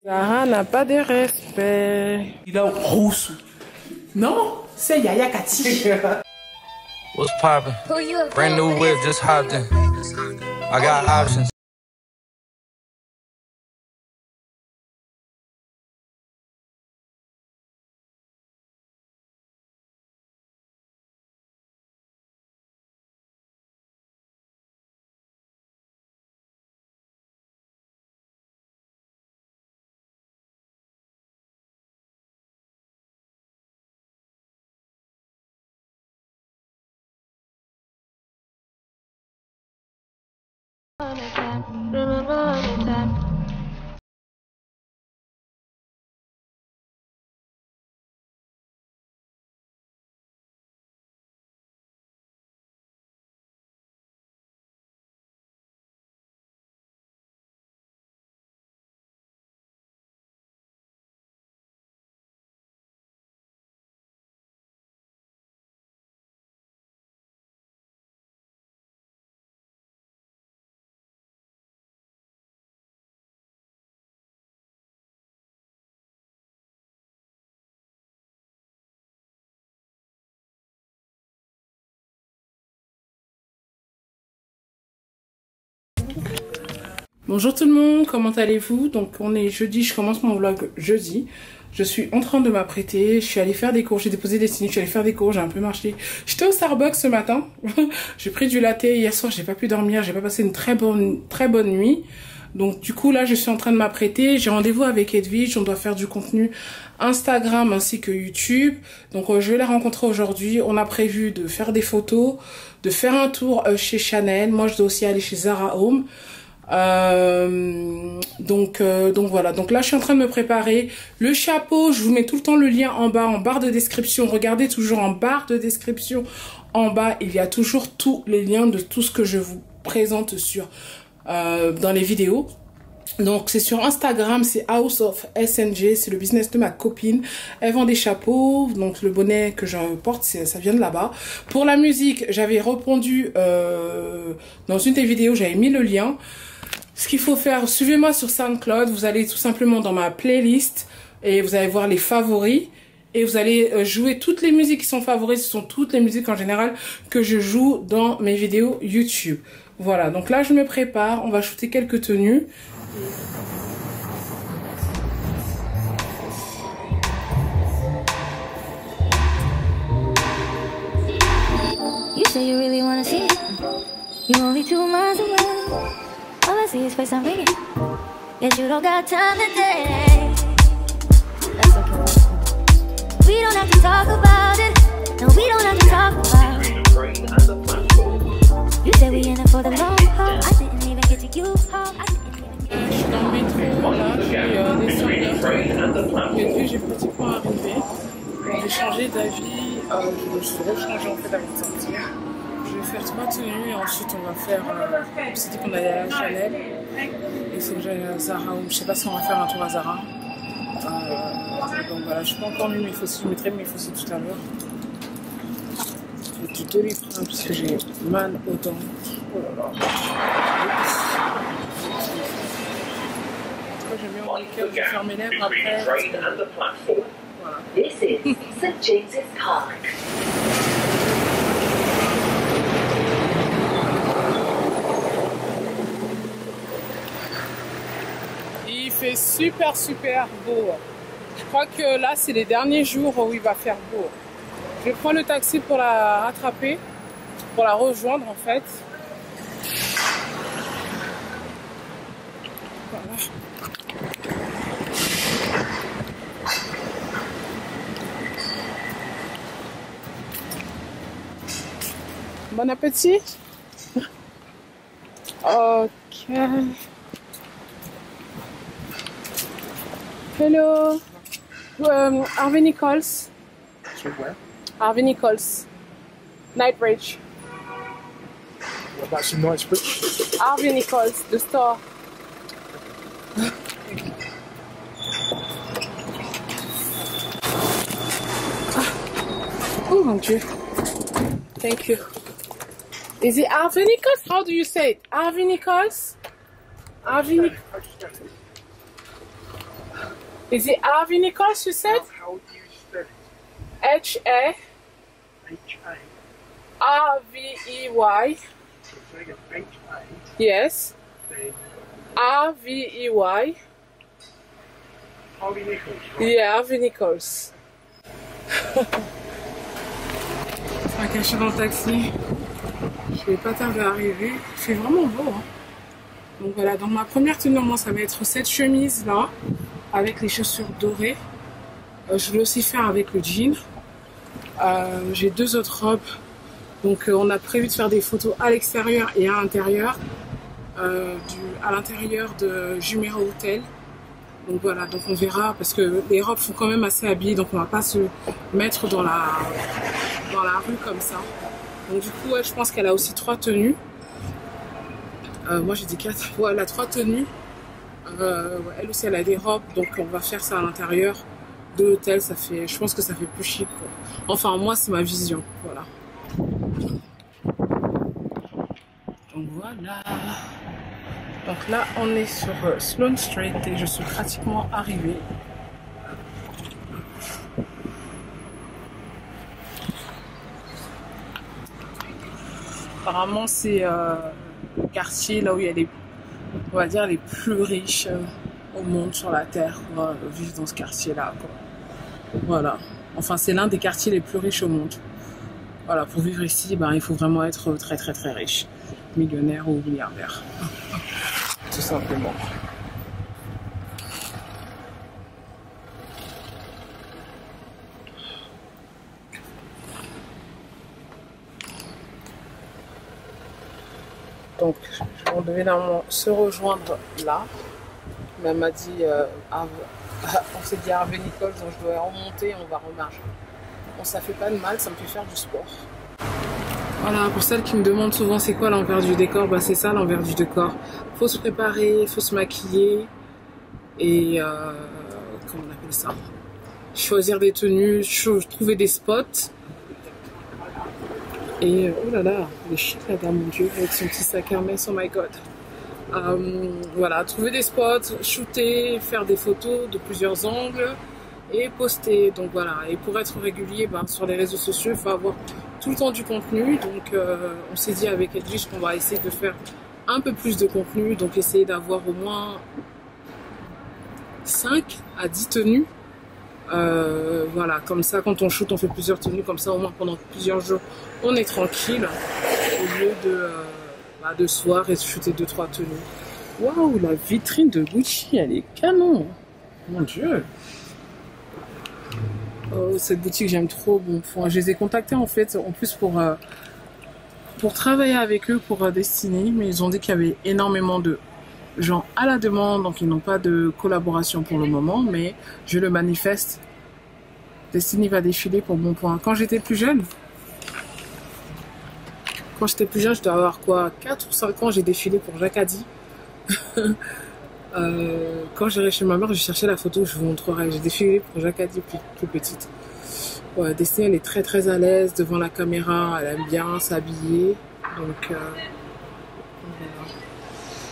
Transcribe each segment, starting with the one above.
Zara n'a pas de respect. Il a rousse. Non, c'est Yaya Kati. What's poppin'? Brand new whip, just hopped in. I got options. Bonjour tout le monde, comment allez-vous? Donc on est jeudi, je commence mon vlog jeudi. Je suis en train de m'apprêter, je suis allée faire des cours, j'ai déposé des signes, je suis allée faire des cours, j'ai un peu marché. J'étais au Starbucks ce matin, j'ai pris du latte, hier soir j'ai pas pu dormir, j'ai pas passé une très bonne nuit. Donc du coup là je suis en train de m'apprêter, j'ai rendez-vous avec Edwige, on doit faire du contenu Instagram ainsi que YouTube. Donc je vais la rencontrer aujourd'hui, on a prévu de faire des photos, de faire un tour chez Chanel, moi je dois aussi aller chez Zara Home. Donc voilà, donc là je suis en train de me préparer. Le chapeau, je vous mets tout le temps le lien en bas, en barre de description. Regardez toujours en barre de description en bas, il y a toujours tous les liens de tout ce que je vous présente sur dans les vidéos. Donc c'est sur Instagram, c'est House of SNG, c'est le business de ma copine. Elle vend des chapeaux, donc le bonnet que je porte, ça vient de là-bas. Pour la musique, j'avais répondu dans une des vidéos, j'avais mis le lien. Ce qu'il faut faire, suivez-moi sur SoundCloud, vous allez tout simplement dans ma playlist et vous allez voir les favoris. Et vous allez jouer toutes les musiques qui sont favoris, ce sont toutes les musiques en général que je joue dans mes vidéos YouTube. Voilà, donc là je me prépare, on va shooter quelques tenues. You say you really wanna see it. You only 2 miles away. All I see is face I'm ringing. Guess you don't got time today. That's okay. We don't have to talk about it. No, we don't have to talk about it. You say we in it for the long haul. I didn't even get to you home. Je suis dans le métro, là, je suis descendue. J'ai pratiquement arrivé. J'ai changé d'avis, je me suis rechangée en fait avant de sortir. Je vais faire 3 tenues et ensuite on va faire. C'était qu'on allait à la Chanel et c'est que j'allais à Zara. Je sais pas si on va faire un tour à Zara. Donc voilà, je suis pas encore mis mes faucilles, je mettrai mes faucilles tout à l'heure. J'ai du Doliprane parce que j'ai mal aux dents. Oh là là. J'aime bien mon make-up, je vais faire mes lèvres après. Voilà. This is St. James's Park. Il fait super beau. Je crois que là c'est les derniers jours où il va faire beau. Je prends le taxi pour la rattraper, pour la rejoindre en fait. Voilà. Bon appétit. Ok. Hello. Harvey Nichols. Where? Harvey Nichols. Knightsbridge. What about some Knightsbridge? Harvey Nichols, the store. Oh mon Dieu. Thank you. Is it Harvey Nichols? How do you say it? Harvey Nichols? Harvey Nichols. Is it Harvey Nichols, you said? How do you spell it? H-A-R-V-E-Y. So say again, H-A, Yes. then R-V-E-Y. Harvey Nichols. Yeah, Harvey Nichols. Ok, je suis dans le taxi. Je vais pas tarder à arriver. Il fait vraiment beau. Hein. Donc voilà, donc ma première tenue, moi, ça va être cette chemise là, avec les chaussures dorées. Je vais aussi faire avec le jean. J'ai 2 autres robes. Donc on a prévu de faire des photos à l'extérieur et à l'intérieur. À l'intérieur de Jumeirah Hotel. Donc voilà, donc on verra parce que les robes sont quand même assez habillées, donc on va pas se mettre dans la rue comme ça. Donc du coup, ouais, je pense qu'elle a aussi 3 tenues. Moi j'ai dit 4. Ouais, elle a 3 tenues. Elle aussi, elle a des robes, donc on va faire ça à l'intérieur de l'hôtel. Ça fait, je pense que ça fait plus chic, quoi. Enfin, moi, c'est ma vision. Voilà. Donc voilà. Donc là, on est sur Sloane Street et je suis pratiquement arrivée. Apparemment, c'est le quartier là où il y a les, on va dire, les plus riches au monde sur la terre. Vivent dans ce quartier-là, quoi. Voilà. Enfin, c'est l'un des quartiers les plus riches au monde. Voilà, pour vivre ici, ben, il faut vraiment être très très très riche, millionnaire ou milliardaire. Tout simplement. Donc, on devait normalement se rejoindre là. Mais elle m'a dit, on s'est dit à Harvey Nichols, donc je dois remonter et on va remarcher. Bon, ça fait pas de mal, ça me fait faire du sport. Voilà, pour celles qui me demandent souvent c'est quoi l'envers du décor, bah c'est ça l'envers du décor. Faut se préparer, faut se maquiller et comment on appelle ça, choisir des tenues, trouver des spots. Et oh là là, il est chic là-bas, mon Dieu, avec son petit sac Hermès, oh my god. Voilà, trouver des spots, shooter, faire des photos de plusieurs angles et poster. Donc voilà, et pour être régulier sur les réseaux sociaux, il faut avoir tout le temps du contenu. Donc on s'est dit avec Edwige qu'on va essayer de faire un peu plus de contenu, donc essayer d'avoir au moins 5 à 10 tenues. Voilà, comme ça quand on shoot on fait plusieurs tenues, comme ça au moins pendant plusieurs jours on est tranquille au lieu de soir et de shooter 2-3 tenues. Waouh, la vitrine de Gucci elle est canon, mon Dieu. Oh, cette boutique j'aime trop. Bon, je les ai contactés en fait en plus pour travailler avec eux pour Destiny, mais ils ont dit qu'il y avait énormément de gens à la demande, donc ils n'ont pas de collaboration pour le moment, mais je le manifeste. Destiny va défiler pour Bon Point. Quand j'étais plus jeune, je dois avoir quoi, 4 ou 5 ans, j'ai défilé pour Jacadi. Quand j'irai chez ma mère, je cherchais la photo, je vous montrerai. J'ai défilé pour Jacadi plus petite. Ouais, Destiny, elle est très très à l'aise devant la caméra, elle aime bien s'habiller. Donc, voilà.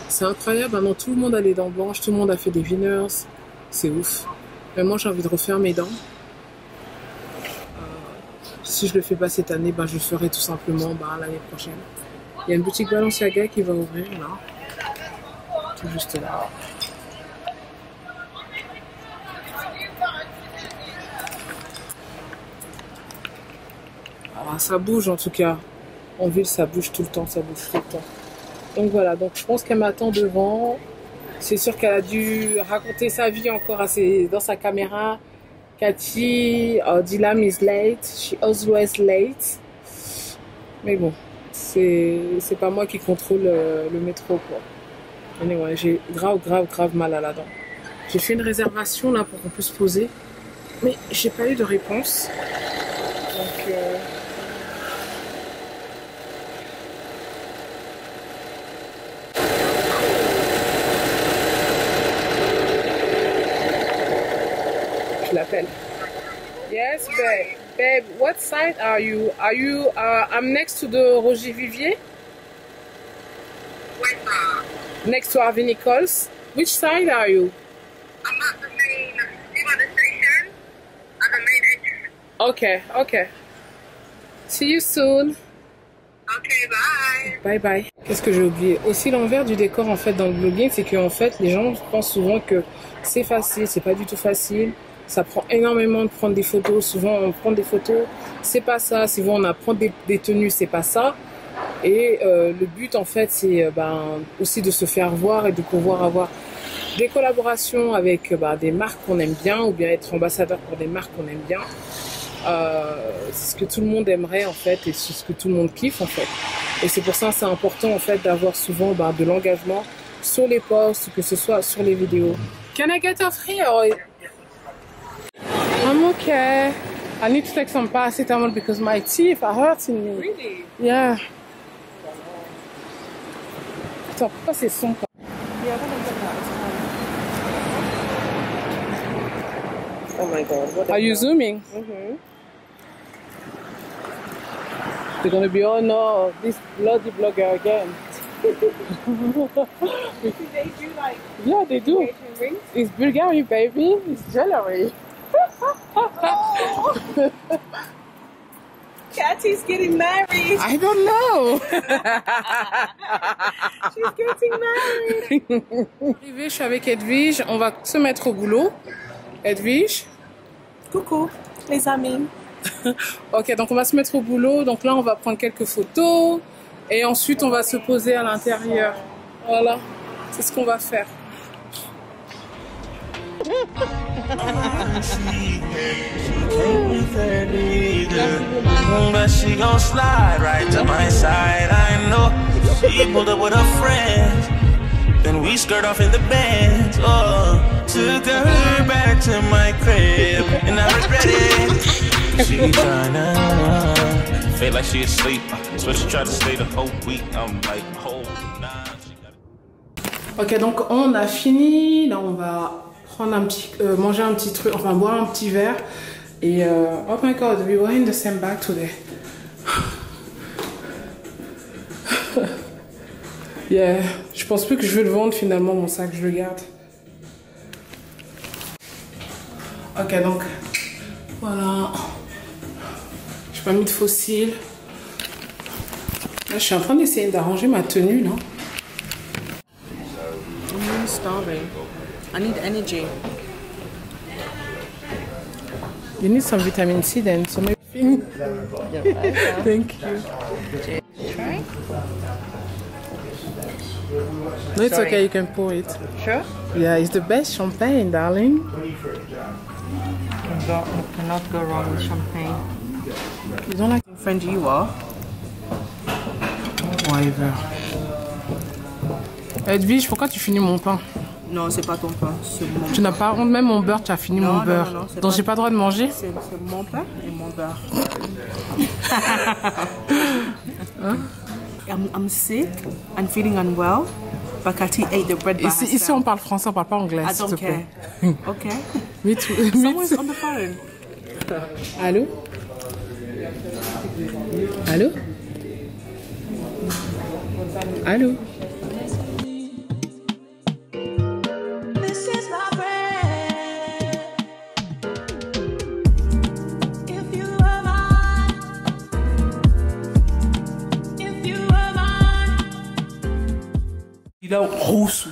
C'est incroyable, maintenant tout le monde a les dents blanches, tout le monde a fait des veneers, c'est ouf. Mais moi j'ai envie de refaire mes dents. Si je le fais pas cette année, je le ferai tout simplement l'année prochaine. Il y a une boutique Balenciaga qui va ouvrir là. Tout juste là. Alors, ça bouge en tout cas. En ville ça bouge tout le temps, ça bouge tout le temps. Donc voilà, donc je pense qu'elle m'attend devant. C'est sûr qu'elle a dû raconter sa vie encore dans sa caméra. Cathy, Dilam is late, she always late. Mais bon, c'est pas moi qui contrôle le métro, quoi. Anyway, j'ai grave mal à la dent. J'ai fait une réservation là pour qu'on puisse poser, mais j'ai pas eu de réponse. Donc l'appelle. Yes, babe. Babe, what side are you? Are you? I'm next to the Roger Vivier. Where Next to Harvey Nichols. Which side are you? I'm at the main Okay, okay. See you soon. Okay, bye. Bye bye. Qu'est-ce que j'ai oublié? Aussi l'envers du décor en fait dans le vlogging, c'est qu'en fait les gens pensent souvent que c'est facile, c'est pas du tout facile. Ça prend énormément de prendre des photos. Souvent on prend des photos, c'est pas ça. Souvent on apprend des tenues, c'est pas ça. Et le but en fait c'est aussi de se faire voir et de pouvoir avoir des collaborations avec des marques qu'on aime bien ou bien être ambassadeur pour des marques qu'on aime bien. C'est ce que tout le monde aimerait en fait et c'est ce que tout le monde kiffe en fait. Et c'est pour ça que c'est important en fait d'avoir souvent de l'engagement sur les posts, que ce soit sur les vidéos. Can I get off here? I'm okay. I need to take some paracetamol because my teeth are hurting me. Really? Yeah. Putain, pourquoi c'est sombre? Oh my god. What Are you zooming? They're gonna be, oh no, this bloody blogger again. do they do like Yeah, they do. engagement rings? It's Bulgari, baby. It's jewelry. Cathy's getting married. I don't know. She's getting married. Je suis avec Edwige. On va se mettre au boulot. Edwige. Coucou, les amis. Ok, donc on va se mettre au boulot. Donc là, on va prendre quelques photos. Et ensuite, on va se poser à l'intérieur. Voilà. C'est ce qu'on va faire. But she gon' slide right to my side. I know she pulled up with her friends. Then we skirt off in the Benz. Oh, took her back to my crib, and I regret it. She tryna feel like she asleep, so she tried to stay the whole week. I'm like, hold nah. Ok, donc on a fini. Là, on va prendre manger un petit truc, enfin boire un petit verre. Et oh my god, we were in the same bag today. Yeah, je pense plus que je vais le vendre finalement mon sac, je le garde. Ok, donc voilà. J'ai pas mis de fossiles. Là, je suis en train d'essayer d'arranger ma tenue là. I'm starving. I need energy. You need some vitamin C then, so maybe. Thank you. Try? No, it's Sorry. okay, you can pour it. Sure? Yeah, it's the best champagne, darling. You cannot go wrong with champagne. You don't like Friend you are. whatever. Edwige, pourquoi tu finis mon pain? Non, c'est pas ton pain, c'est mon Tu n'as pas honte, même mon beurre, tu as fini Non, mon non, beurre. non, c'est Donc pas- j'ai pas le droit de manger? C'est mon pain et mon beurre. I'm sick and feeling unwell, but Cathy ate the bread by Ici, herself. on parle français, on parle pas anglais, I s'il te don't plaît. care. Okay. Me too. Me Someone's too. on the phone. Allô? Allô? Allô? This is my prayer. If you were mine, if you were mine. Il est rousse.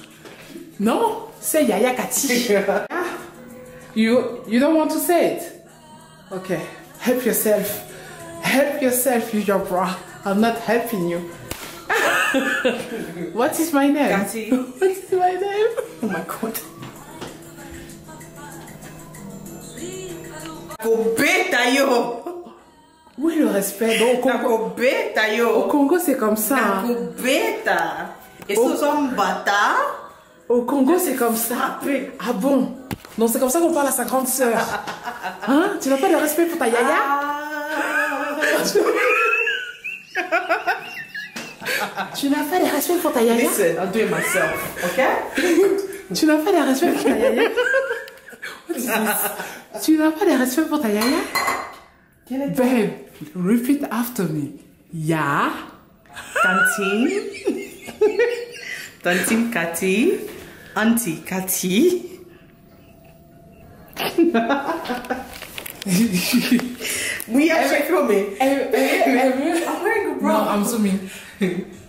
Non, c'est Yaya Cathy. You don't want to say it? Okay. Help yourself. Help yourself, use your bra. I'm not helping you. What is my name? Cathy. What is my name? Oh my god. Beta yo. Où est le respect? Donc, Beta au yo. Congo, c'est comme ça. hein. Beta. Et ce sont bata. Au Congo, c'est comme ça. Ah bon? Donc, c'est comme ça qu'on parle à sa grande sœur. Hein? Tu n'as pas de respect pour ta yaya? Tu n'as pas de respect pour ta yaya? Listen, I'm doing myself, okay? Tu n'as pas de respect pour ta yaya? What is this? Tu n'as pas de respect pour ta yaya? Babe, repeat after me. Ya. Tantine. Tantine Cathy. Auntie Cathy. We actually filming. Elle veut. I'm wearing a bra. Non, I'm zooming.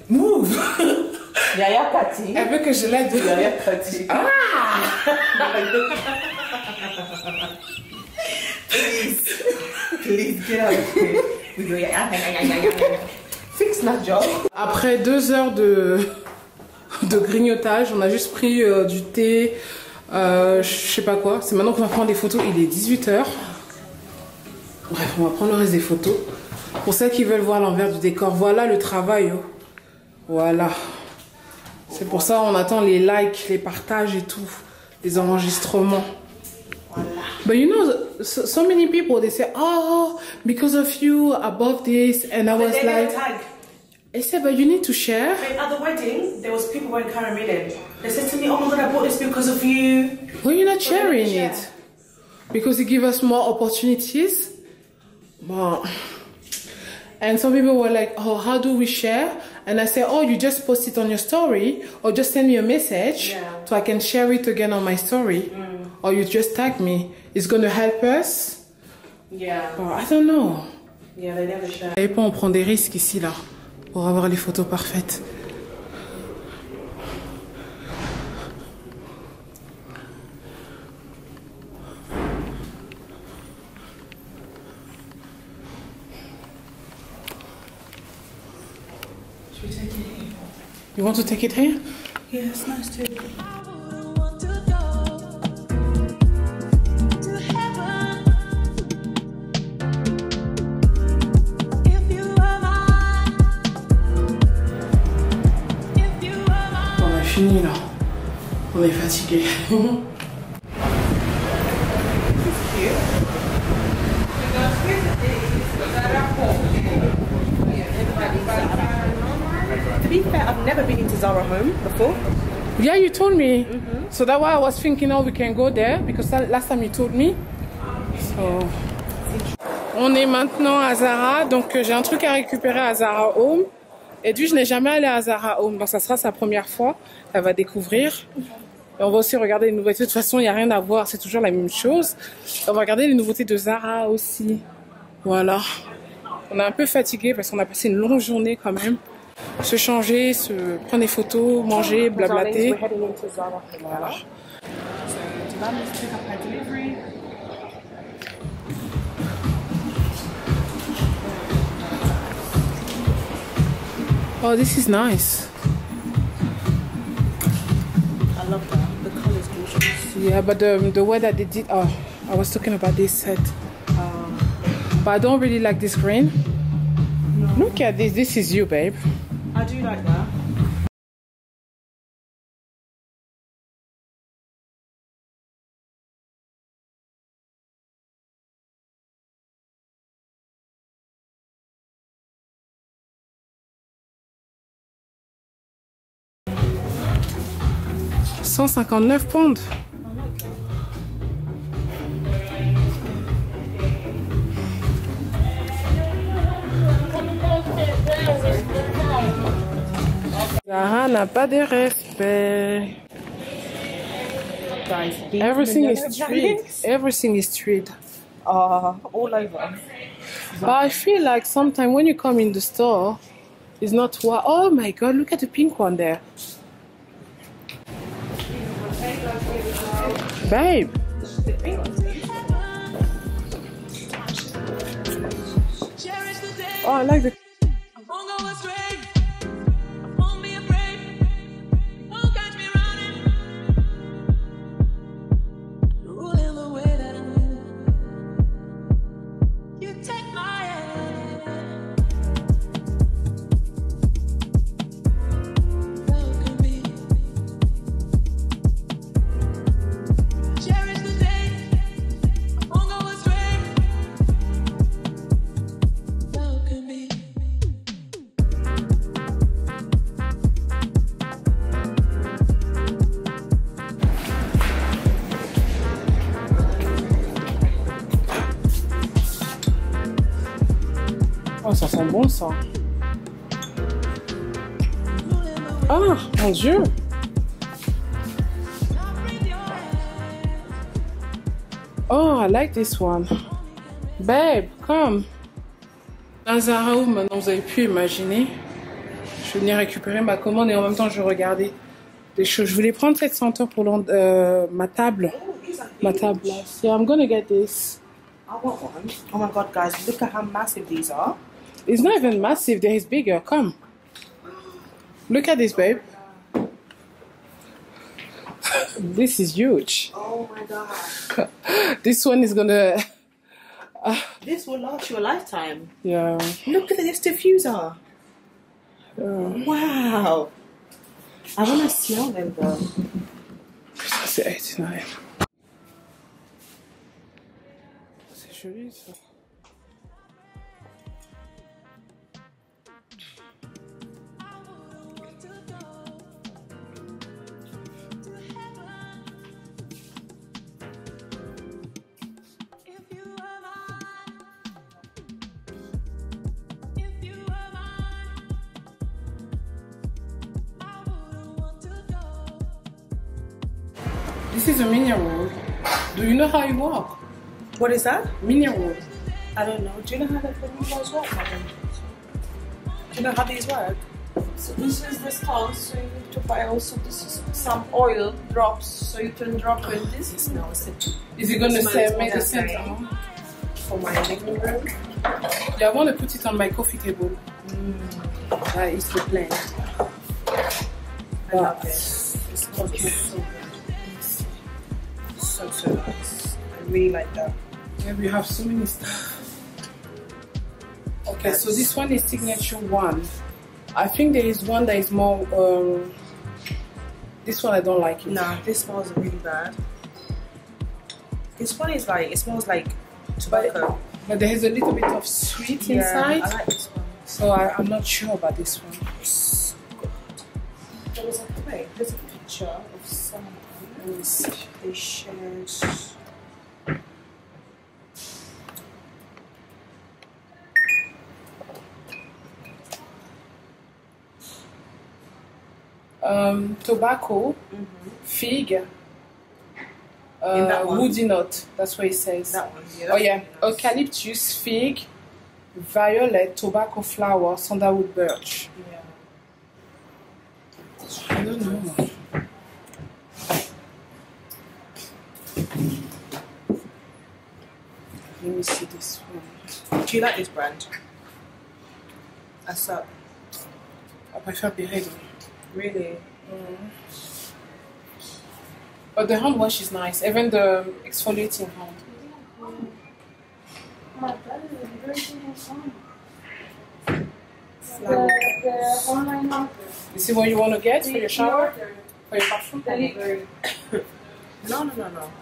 Move. Yaya Kati. Elle veut que je l'aide. Yaya Kati. Ah! Please get out of here. We go fix my job. Après 2 heures de grignotage, on a juste pris du thé, je sais pas quoi. C'est maintenant qu'on va prendre des photos. Il est 18 h. Bref, on va prendre le reste des photos. Pour celles qui veulent voir l'envers du décor, voilà le travail. Oh. Voilà. C'est pour ça on attend les likes, les partages et tout, les enregistrements. But you know, so many people, they say, oh, because of you, I bought this, and I was like, I said, but you need to share. At the wedding, there was people wearing Caramel. They said to me, oh my God, I bought this because of you. Well, you're not sharing it. Because it gives us more opportunities. But, and some people were like, oh, how do we share? And I said, oh, you just post it on your story, or just send me a message so I can share it again on my story. Or you just tag me. It's going to help us. Yeah. But I don't know. Yeah, they never share. Et pas, on prend des risques ici, là, pour avoir les photos parfaites. Should we take it here? You want to take it here? Yeah, it's nice too. Fini là, on est fatigué. To be fair, I've never been into Zara Home before. Yeah, you told me. So that's why I was thinking, oh, we can go there because last time you told me. So. On est maintenant à Zara, donc j'ai un truc à récupérer à Zara Home. Et lui, je n'ai jamais allé à Zara Home, donc ça sera sa première fois. Elle va découvrir. Et on va aussi regarder les nouveautés. De toute façon, il n'y a rien à voir, c'est toujours la même chose. Et on va regarder les nouveautés de Zara aussi. Voilà. On est un peu fatigué parce qu'on a passé une longue journée quand même. Se changer, se prendre des photos, manger, blablater. Voilà. Oh, this is nice. I love that. The color is gorgeous. Yeah, but the way that they did, oh, I was talking about this set. But I don't really like this green. No. Look at this. This is you, babe. I do like that. £159. Zara n'a pas de respect. Guys, Everything is street. Everything is street. all over. But I feel like sometimes when you come in the store, it's not what. Oh my God! Look at the pink one there, babe. Oh, I like the. Oh, ça sent bon, ça. Ah, mon Dieu. Oh, I like this one. Babe, come. Dans Zara, où maintenant vous avez pu imaginer. Je venais récupérer ma commande et en même temps je regardais des choses. Je voulais prendre cette senteur pour ma table. Ma table là. So I'm gonna get this. I want one. Oh my god, guys, look at how massive these are. It's not even massive. There is bigger. Come. Look at this, babe. This is huge. Oh my god. This one is gonna. This will last you a lifetime. Yeah. Look at this diffuser. Wow. I want to smell them though. C'est 89. C'est joli ça. This is a mineral. Do you know how it works? What is that? Mineral. I don't know. Do you know how the guys work, madam? Do you know how these work? So this is the stone, so you need to buy also this is some oil drops, so you can drop in this. It smells it. Is it gonna make the scent? For my living room. Yeah, I want to put it on my coffee table. That is the plan. I love this. It smells so good. So nice. I really like that. Yeah, we have so many stuff. Okay, so this one is signature one. I think there is one that is more. This one I don't like it. Nah, this smells really bad. This one is like, it smells like tobacco. But there is a little bit of sweet inside. I like this one. So I'm not sure about this one. There was there's a picture of someone. Let me see. They shared. Tobacco, fig, woody nut. That's what it says. That one, yeah. Oh yeah, eucalyptus, fig, violet, tobacco flower, sandalwood, birch. Yeah. I don't know. Let me see this one. Do you like this brand? Asap. I prefer Birego. Really? But the hand wash is nice, even the exfoliating hand. The online order. You see what you want to get for your shower? For your bathroom? No.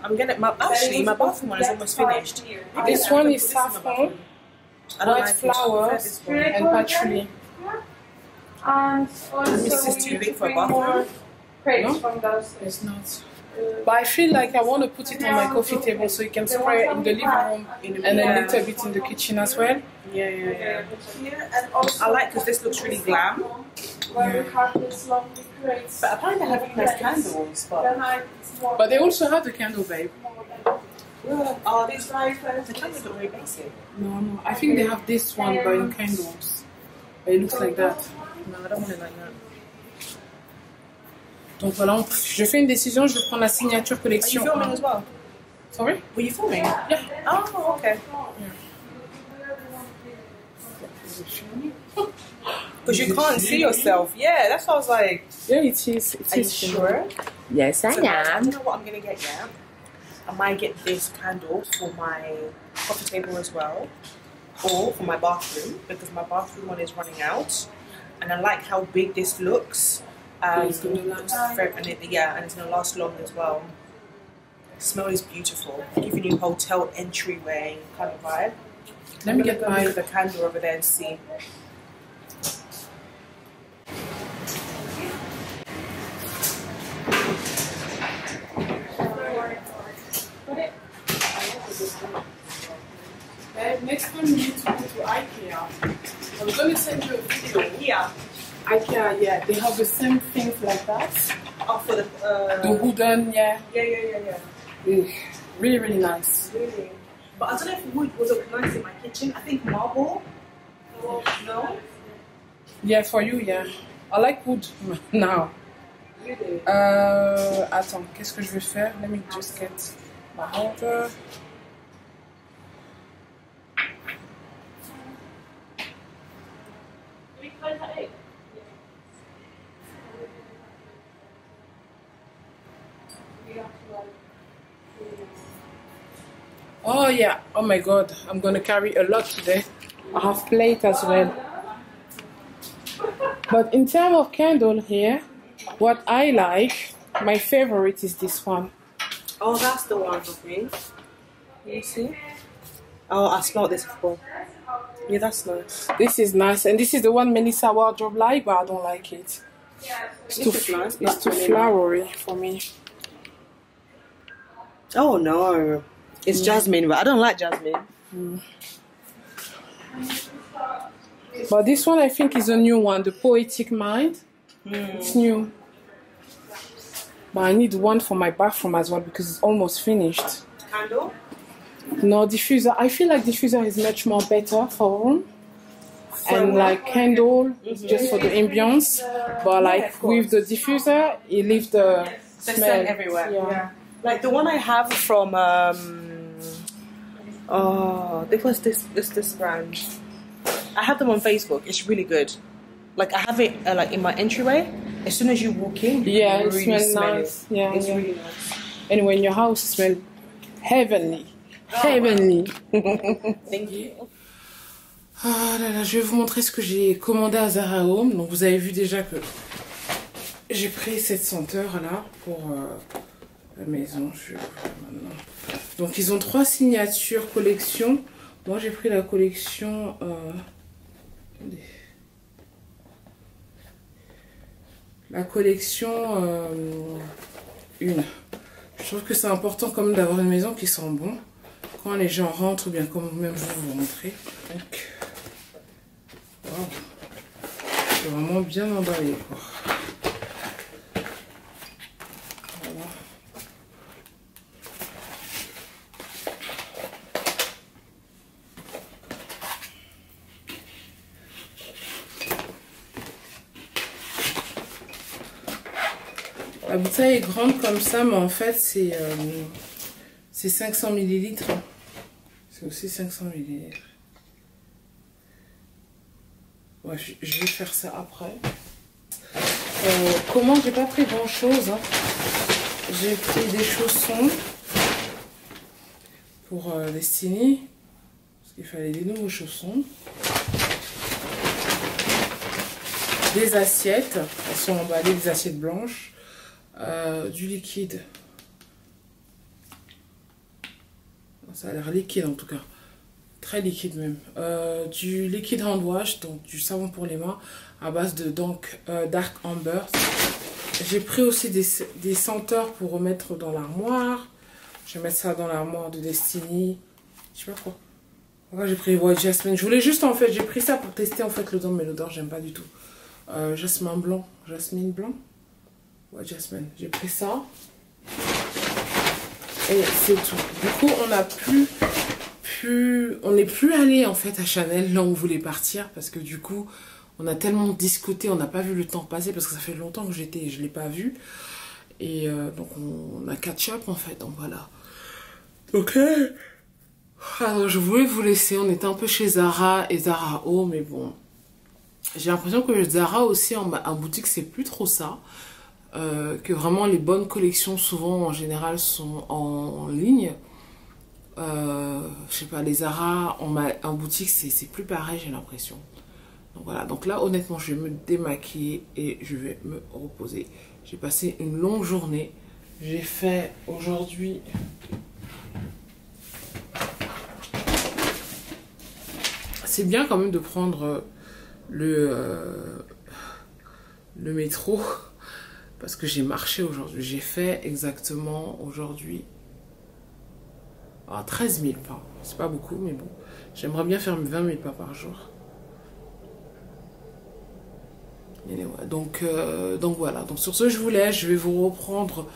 I'm getting my bathroom one is almost finished. This one is saffron, white flower, and patchouli. And also This is too big for a bathroom. Crepes from those. It's not. But I feel like I want to put it on my coffee table so you can spray it in the living room and a little bit in the kitchen as well. Yeah. And also I like because this looks really glam. where we have this lovely crates. But apparently they have really nice candles. But they also have the candle, babe. Oh, these guys, the candles look very basic. No. I think they have this one by the candles. But it looks like that. No, I don't want it like that. Donc voilà, je fais une décision, je vais prendre la signature Are you collection. filming as well? Sorry? Were you filming? Yeah. Oh, okay. Because you can't see yourself. Yeah, that's what I was like. Yeah, it is. Are you sure? Yes, I So I am. don't know what I'm going to get yet. I might get this candle for my coffee table as well. Or for my bathroom. Because my bathroom one is running out. And I like how big this looks. It's gonna last. And it's going to last long as well. The smell is beautiful. Giving you hotel entryway kind of vibe. Let me get my... the candle over there and see. Next time you need to go to IKEA. I'm going to send you a video. Yeah. IKEA, yeah, they have the same things like that. Oh, for The wooden, yeah. Yeah. Really, really nice. Really? But I don't know if wood would look nice in my kitchen. I think marble. No? Yeah, for you, yeah. I like wood now. You do. Attends, qu'est-ce que je vais faire? Let me just get my holder. Oh yeah, oh my god, I'm gonna carry a lot today. I have plate as well. But in terms of candle here, what I like, my favorite is this one. Oh, that's the one, I think. Can you see? Oh, I smelled this before. Yeah, that's nice. This is nice, and this is the one Melissa Wardrobe like, but I don't like it. It's too, This is nice, it's too flowery for me. Oh no. It's jasmine, but I don't like jasmine. But this one I think is a new one, the Poetic Mind. It's new. But I need one for my bathroom as well because it's almost finished. Candle? No, diffuser. I feel like diffuser is much more better for room. And like candle is just for the ambience. But like with the diffuser, it leaves the The smell scent everywhere. Yeah. Like the one I have from oh, it was this brand. I have them on Facebook. It's really good. Like I have it like in my entryway. As soon as you walk in, you Yeah, can it really smells smell nice. it. Yeah, It's yeah. really nice. Anyway, in your house, it smells heavenly. Heavenly. Thank you. Ah là là, je vais vous montrer ce que j'ai commandé à Zara Home. Donc vous avez vu déjà que j'ai pris cette senteur là pour la maison. Je vais vous faire maintenant. Donc ils ont 3 signatures collection. Moi j'ai pris la collection. Attendez. La collection 1. Je trouve que c'est important quand même d'avoir une maison qui sent bon quand les gens rentrent, ou bien comme même je vais vous montrer. Donc, wow. C'est vraiment bien emballé, quoi. Voilà. La bouteille est grande comme ça, mais en fait c'est 500 ml. C'est aussi 500 ml. Ouais, je vais faire ça après. Comment j'ai pas pris grand chose. Hein. J'ai pris des chaussons pour Destiny. Parce qu'il fallait des nouveaux chaussons. Des assiettes. Elles sont emballées, des assiettes blanches. Du liquide. Ça a l'air liquide en tout cas. Très liquide même. Du liquide hand wash, donc du savon pour les mains à base de Dark Amber. J'ai pris aussi des senteurs pour remettre dans l'armoire. Je vais mettre ça dans l'armoire de Destiny. Je sais pas quoi. Pourquoi j'ai pris White Jasmine. Je voulais juste en fait, j'ai pris ça pour tester en fait l'odeur, mais l'odeur j'aime pas du tout. Jasmine blanc. Ouais, Jasmine, j'ai pris ça. Et c'est tout. Du coup, on n'est plus allé en fait à Chanel, là où on voulait partir, parce que du coup, on a tellement discuté, on n'a pas vu le temps passer, parce que ça fait longtemps que je l'ai pas vu. Et donc, on a catch-up en fait, donc voilà. Ok. Alors, je voulais vous laisser, on était un peu chez Zara et Zara Home, mais bon. J'ai l'impression que Zara aussi, en boutique, c'est plus trop ça. Que vraiment les bonnes collections souvent en général sont en ligne. Je sais pas, les Zara en boutique c'est plus pareil, j'ai l'impression. Donc voilà, donc là honnêtement je vais me démaquiller et je vais me reposer. J'ai passé une longue journée. J'ai fait aujourd'hui c'est bien quand même de prendre le métro. Parce que j'ai marché aujourd'hui. J'ai fait exactement aujourd'hui 13 000 pas. C'est pas beaucoup, mais bon. J'aimerais bien faire 20 000 pas par jour. Anyway, donc voilà. Donc sur ce, je vous laisse. Je vais vous reprendre.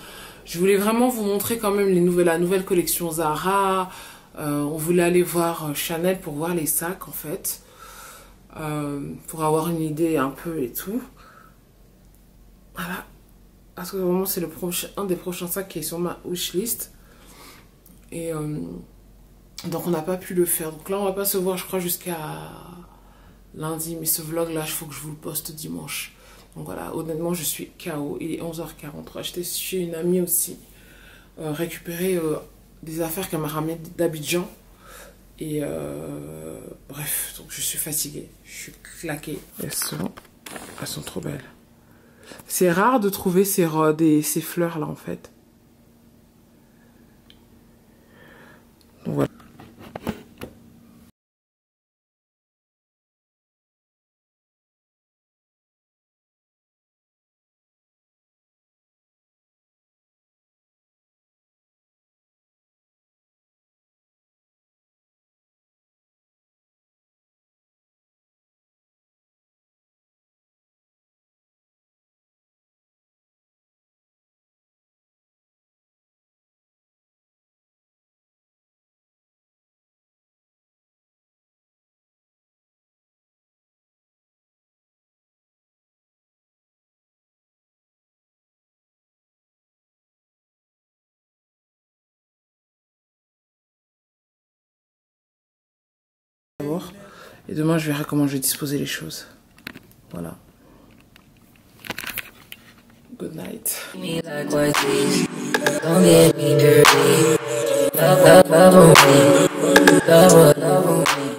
Je voulais vraiment vous montrer quand même la nouvelle collection Zara. On voulait aller voir Chanel pour voir les sacs en fait. Pour avoir une idée un peu et tout. Voilà. Parce que vraiment c'est un des prochains sacs qui est sur ma wishlist. Et donc on n'a pas pu le faire. Donc là on va pas se voir je crois jusqu'à lundi. Mais ce vlog là il faut que je vous le poste dimanche. Donc voilà, honnêtement je suis KO. Il est 11h43. J'étais chez une amie aussi. Récupérer des affaires qu'elle m'a ramenées d'Abidjan. Et bref, donc je suis fatiguée. Je suis claquée. Elles sont trop belles. C'est rare de trouver ces fleurs là en fait. Donc voilà. Et demain je verrai comment je vais disposer les choses. Voilà. Good night. Me like white teeth, don't get me dirty. Love on me, love on me.